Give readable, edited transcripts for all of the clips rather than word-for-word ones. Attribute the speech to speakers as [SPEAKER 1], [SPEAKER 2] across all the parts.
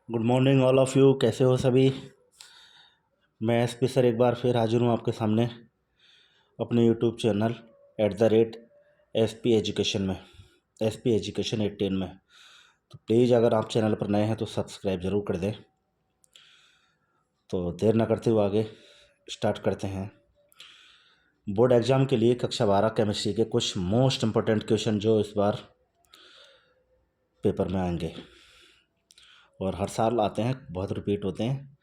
[SPEAKER 1] Good morning all of you. कैसे हो सभी। मैं एसपी सर एक बार फिर हाजिर हूँ आपके सामने अपने यूट्यूब चैनल @SP एजुकेशन में, SP एजुकेशन 18 में। तो प्लीज़ अगर आप चैनल पर नए हैं तो सब्सक्राइब ज़रूर कर दें। तो देर ना करते हुए आगे स्टार्ट करते हैं। बोर्ड एग्ज़ाम के लिए कक्षा 12 केमिस्ट्री के कुछ मोस्ट इम्पोर्टेंट क्वेश्चन जो इस बार पेपर में आएंगे और हर साल आते हैं, बहुत रिपीट होते हैं।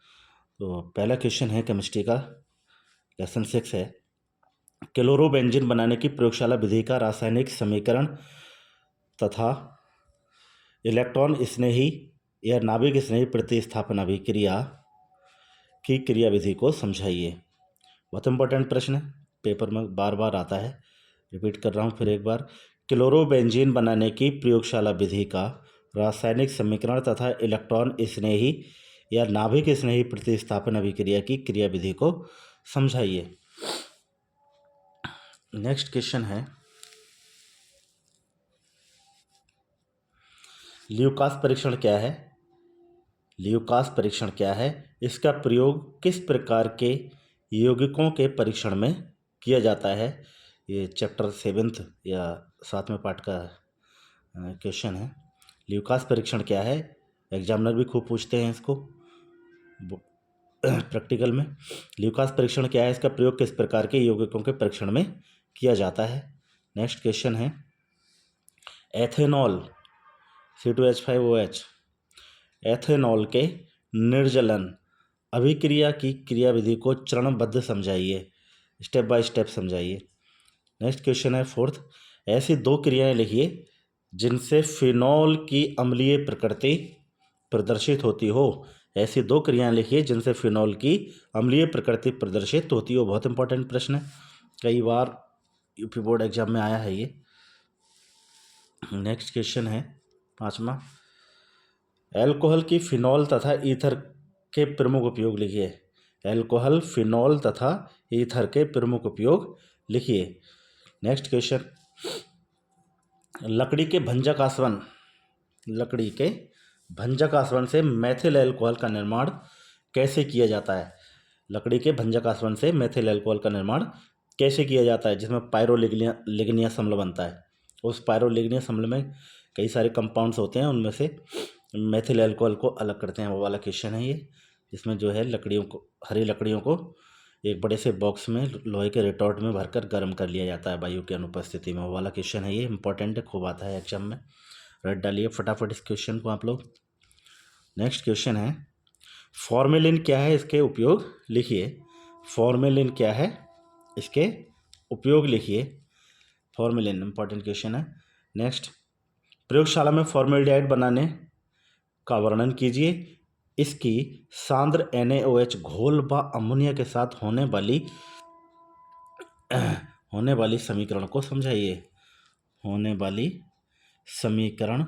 [SPEAKER 1] तो पहला क्वेश्चन है केमिस्ट्री का, लेसन 6 है। क्लोरोबेंजीन बनाने की प्रयोगशाला विधि का रासायनिक समीकरण तथा इलेक्ट्रॉन स्नेही या नाभिक स्नेही प्रतिस्थापन अभिक्रिया की क्रियाविधि को समझाइए। बहुत इंपॉर्टेंट प्रश्न है, पेपर में बार बार आता है। रिपीट कर रहा हूँ फिर एक बार। क्लोरोबेंजीन बनाने की प्रयोगशाला विधि का रासायनिक समीकरण तथा इलेक्ट्रॉन स्नेही या नाभिक स्नेही प्रतिस्थापन अभिक्रिया की क्रियाविधि को समझाइए। नेक्स्ट क्वेश्चन है, ल्यूकास परीक्षण क्या है। ल्यूकास परीक्षण क्या है, इसका प्रयोग किस प्रकार के यौगिकों के परीक्षण में किया जाता है। ये चैप्टर 7th या 7वें पार्ट का क्वेश्चन है। ल्यूकास परीक्षण क्या है, एग्जामिनर भी खूब पूछते हैं इसको प्रैक्टिकल में। ल्यूकास परीक्षण क्या है, इसका प्रयोग किस प्रकार के यौगिकों के परीक्षण में किया जाता है। नेक्स्ट क्वेश्चन है, एथेनॉल C2H5OH एथेनॉल के निर्जलन अभिक्रिया की क्रियाविधि को चरणबद्ध समझाइए, स्टेप बाय स्टेप समझाइए। नेक्स्ट क्वेश्चन है 4th, ऐसी दो क्रियाएं लिखिए जिनसे फिनॉल की अम्लीय प्रकृति प्रदर्शित होती हो। ऐसी दो क्रियाएं लिखिए जिनसे फिनॉल की अम्लीय प्रकृति प्रदर्शित होती हो। बहुत इंपॉर्टेंट प्रश्न है, कई बार यूपी बोर्ड एग्जाम में आया है ये। नेक्स्ट क्वेश्चन है 5वां, एल्कोहल की फिनॉल तथा ईथर के प्रमुख उपयोग लिखिए। एल्कोहल, फिनॉल तथा ईथर के प्रमुख उपयोग लिखिए। नेक्स्ट क्वेश्चन, लकड़ी के भंजक आसवन से मेथिल अल्कोहल का निर्माण कैसे किया जाता है। लकड़ी के भंजक आसवन से मेथिल अल्कोहल का निर्माण कैसे किया जाता है, जिसमें पायरोलिग्नियस अम्ल बनता है। उस पायरोलिग्नियस अम्ल में कई सारे कंपाउंड्स होते हैं, उनमें से मेथिल अल्कोहल को अलग करते हैं, वो वाला क्वेश्चन है ये। जिसमें जो है हरी लकड़ियों को एक बड़े से बॉक्स में लोहे के रिटॉर्ट में भरकर गर्म कर लिया जाता है वायु की अनुपस्थिति में, वो वाला क्वेश्चन है ये। इंपॉर्टेंट है, खूब आता है एग्जाम में। रट डालिए फटाफट इस क्वेश्चन को आप लोग। नेक्स्ट क्वेश्चन है, फॉर्मेलिन क्या है, इसके उपयोग लिखिए। फॉर्मेलिन क्या है, इसके उपयोग लिखिए। फॉर्मेलिन इंपॉर्टेंट क्वेश्चन है। नेक्स्ट, प्रयोगशाला में फॉर्मेल्डिहाइड बनाने का वर्णन कीजिए। इसकी सांद्र NaOH घोल व अमोनिया के साथ होने वाली समीकरण को समझाइए। होने वाली समीकरण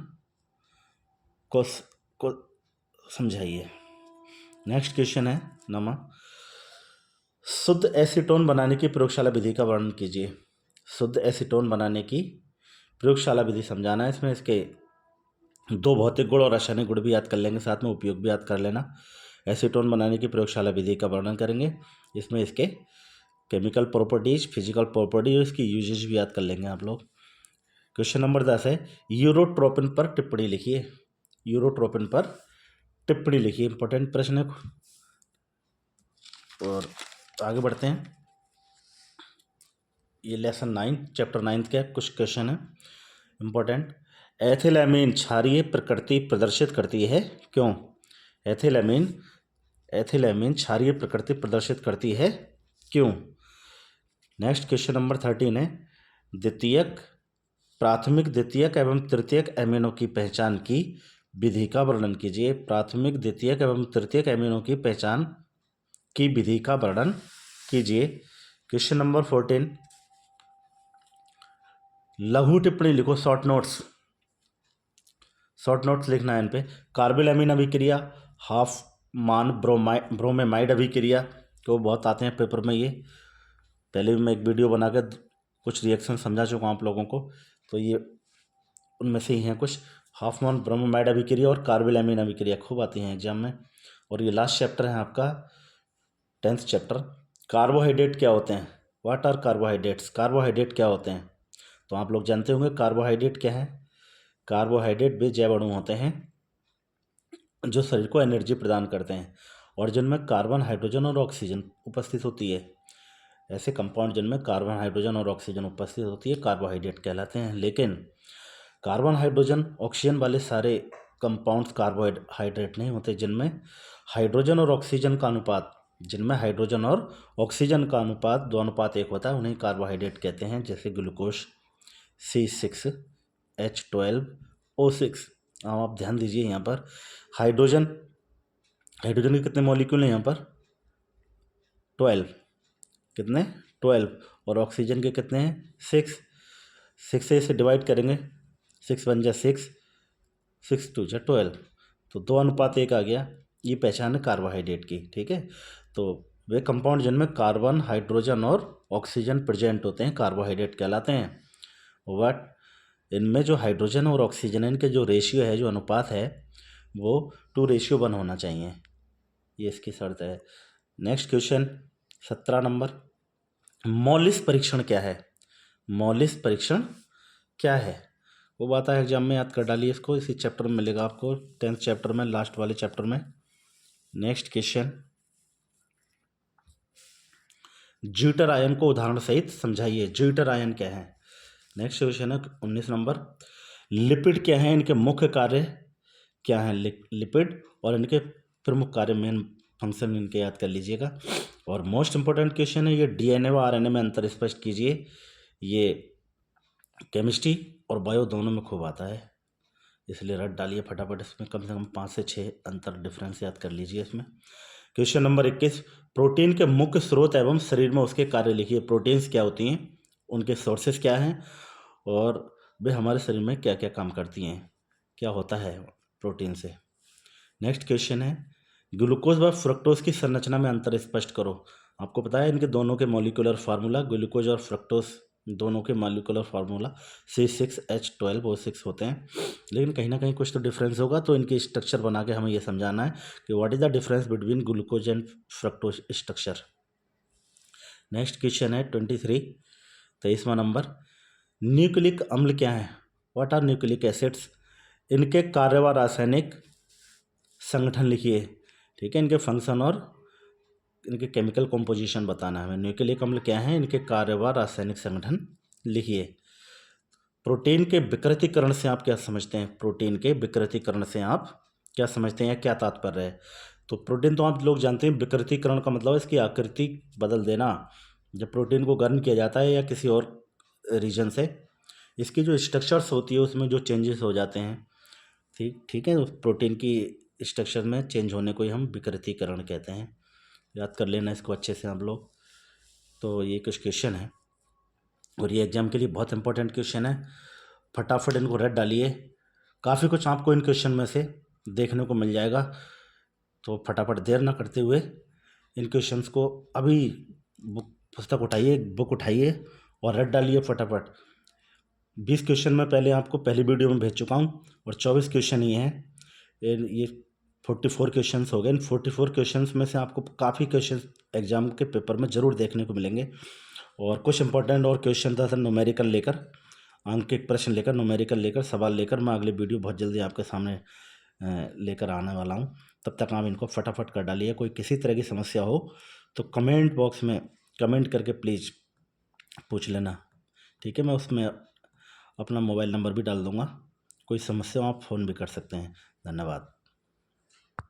[SPEAKER 1] को समझाइए। नेक्स्ट क्वेश्चन है 9वां, शुद्ध एसीटोन बनाने की प्रयोगशाला विधि का वर्णन कीजिए। शुद्ध एसीटोन बनाने की प्रयोगशाला विधि समझाना है। इसमें इसके दो भौतिक गुण और रासायनिक गुण भी याद कर लेंगे, साथ में उपयोग भी याद कर लेना। एसीटोन बनाने की प्रयोगशाला विधि का वर्णन करेंगे, इसमें इसके केमिकल प्रॉपर्टीज, फिजिकल प्रॉपर्टीज, इसकी यूजेज भी याद कर लेंगे आप लोग। क्वेश्चन नंबर 10 है, यूरोट्रोपिन पर टिप्पणी लिखिए। यूरोट्रोपिन पर टिप्पणी लिखिए, इंपॉर्टेंट प्रश्न है। और आगे बढ़ते हैं, ये लेसन 9 चैप्टर 9 के कुछ क्वेश्चन है इंपॉर्टेंट। एथिलैमीन क्षारीय प्रकृति प्रदर्शित करती है, क्यों। एथिलैमीन क्षारीय प्रकृति प्रदर्शित करती है, क्यों। नेक्स्ट क्वेश्चन नंबर 13 है, प्राथमिक, द्वितीयक एवं तृतीयक एमिनो की पहचान की विधि का वर्णन कीजिए। प्राथमिक, द्वितीयक एवं तृतीयक एमिनो की पहचान की विधि का वर्णन कीजिए। क्वेश्चन नंबर 14, लघु टिप्पणी लिखो, शॉर्ट नोट्स लिखना है इन पे। कार्बिल अभिक्रिया, हाफ मान ब्रोमेमाइड अभिक्रिया, तो बहुत आते हैं पेपर में ये। पहले भी मैं एक वीडियो बनाकर कुछ रिएक्शन समझा चुका हूँ आप लोगों को, तो ये उनमें से ही हैं कुछ। हाफमैन ब्रोमाइड अभिक्रिया और कार्बामेल अभिक्रिया खूब आती हैं एग्जाम में। और ये लास्ट चैप्टर है आपका 10th चैप्टर। कार्बोहाइड्रेट क्या होते हैं? What are carbohydrates? कार्बोहाइड्रेट क्या होते हैं? तो आप लोग जानते होंगे कार्बोहाइड्रेट क्या है। कार्बोहाइड्रेट वे जैव अणु होते हैं जो शरीर को एनर्जी प्रदान करते हैं और जिनमें कार्बन, हाइड्रोजन और ऑक्सीजन उपस्थित होती है। ऐसे कंपाउंड जिनमें कार्बन, हाइड्रोजन और ऑक्सीजन उपस्थित होती है कार्बोहाइड्रेट कहलाते हैं। लेकिन कार्बन, हाइड्रोजन, ऑक्सीजन वाले सारे कंपाउंड्स कार्बोहाइड्रेट नहीं होते। जिनमें हाइड्रोजन और ऑक्सीजन का अनुपात, जिनमें हाइड्रोजन और ऑक्सीजन का अनुपात 2:1 होता है, उन्हें कार्बोहाइड्रेट कहते हैं। जैसे ग्लूकोज C6H12O6। आप ध्यान दीजिए यहाँ पर हाइड्रोजन के कितने मॉलिक्यूल हैं यहाँ पर? 12। कितने? 12। और ऑक्सीजन के कितने हैं? 6। 6 से इसे डिवाइड करेंगे, 6 1 जा 6, 6 2 जा 12, तो 2:1 आ गया। ये पहचान है कार्बोहाइड्रेट की, ठीक है। तो वे कंपाउंड जिनमें कार्बन, हाइड्रोजन और ऑक्सीजन प्रेजेंट होते हैं कार्बोहाइड्रेट कहलाते हैं। बट इनमें जो हाइड्रोजन और ऑक्सीजन है, इनके जो रेशियो है, जो अनुपात है, वो 2:1 होना चाहिए। ये इसकी शर्त है। Next question 17 number. मॉलिस परीक्षण क्या है? मॉलिस परीक्षण क्या है वो बात है एग्जाम में, याद कर डालिए इसको। इसी चैप्टर में मिलेगा आपको, 10th चैप्टर में, लास्ट वाले चैप्टर में। नेक्स्ट क्वेश्चन, ज्यूटर आयन को उदाहरण सहित समझाइए। ज्यूटर आयन क्या है? नेक्स्ट क्वेश्चन है 19 नंबर। लिपिड क्या है? इनके मुख्य कार्य क्या हैं? लिपिड और इनके प्रमुख कार्य, मेन फंक्शन इनके याद कर लीजिएगा। और मोस्ट इंपॉर्टेंट क्वेश्चन है ये, डीएनए व आरएनए में अंतर स्पष्ट कीजिए। ये केमिस्ट्री और बायो दोनों में खूब आता है, इसलिए रट डालिए फटाफट। इसमें कम से कम 5 से 6 अंतर डिफरेंस याद कर लीजिए इसमें। Question number 21। प्रोटीन के मुख्य स्रोत एवं शरीर में उसके कार्य लिखिए। प्रोटीन्स क्या होती हैं, उनके सोर्सेस क्या हैं, और वे हमारे शरीर में क्या क्या काम करती हैं, क्या होता है प्रोटीन से। नेक्स्ट क्वेश्चन है, ग्लूकोज व फ्रक्टोज की संरचना में अंतर स्पष्ट करो। आपको पता है इनके दोनों के मॉलिक्यूलर फार्मूला, ग्लूकोज और फ्रक्टोज दोनों के मॉलिक्यूलर फार्मूला C6H12O6 होते हैं। लेकिन कहीं ना कहीं कुछ तो डिफरेंस होगा, तो इनकी स्ट्रक्चर बना के हमें ये समझाना है कि what is the difference between glucose and fructose structure. Next question है 23, 23वां नंबर। न्यूक्लिक अम्ल क्या है? What are nucleic acids? इनके कार्य व रासायनिक संगठन लिखिए, ठीक है। इनके फंक्शन और इनके केमिकल कॉम्पोजिशन बताना है हमें। न्यूक्लिक अम्ल क्या है, इनके कार्य व रासायनिक संगठन लिखिए। प्रोटीन के विकृतीकरण से आप क्या समझते हैं? प्रोटीन के विकृतीकरण से आप क्या समझते हैं, क्या तात्पर्य है? तो प्रोटीन तो आप लोग जानते हैं, विकृतीकरण का मतलब है इसकी आकृति बदल देना। जब प्रोटीन को गर्म किया जाता है या किसी और रीजन से, इसकी जो स्ट्रक्चर्स होती है उसमें जो चेंजेस हो जाते हैं, ठीक है। प्रोटीन की स्ट्रक्चर में चेंज होने को ही हम विकृतीकरण कहते हैं। याद कर लेना इसको अच्छे से आप लोग। तो ये कुछ क्वेश्चन है और ये एग्जाम के लिए बहुत इंपॉर्टेंट क्वेश्चन है, फटाफट इनको रट डालिए। काफ़ी कुछ आपको इन क्वेश्चन में से देखने को मिल जाएगा, तो फटाफट देर ना करते हुए इन क्वेश्चंस को अभी पुस्तक उठाइए, बुक उठाइए और रट डालिए फटाफट। 20 क्वेश्चन मैं पहले आपको पहली वीडियो में भेज चुका हूँ और 24 क्वेश्चन ये हैं। ये 44 क्वेश्चंस हो गए। इन 44 क्वेश्चंस में से आपको काफ़ी क्वेश्चन एग्जाम के पेपर में ज़रूर देखने को मिलेंगे और कुछ इंपॉर्टेंट और क्वेश्चन था सर न्यूमेरिकल लेकर, अंकित प्रश्न लेकर, न्यूमेरिकल लेकर, सवाल लेकर मैं अगले वीडियो बहुत जल्दी आपके सामने लेकर आने वाला हूँ। तब तक आप इनको फटाफट कर डालिए। कोई किसी तरह की समस्या हो तो कमेंट बॉक्स में कमेंट करके प्लीज़ पूछ लेना, ठीक है। मैं उसमें अपना मोबाइल नंबर भी डाल दूँगा, कोई समस्या हो आप फ़ोन भी कर सकते हैं। धन्यवाद।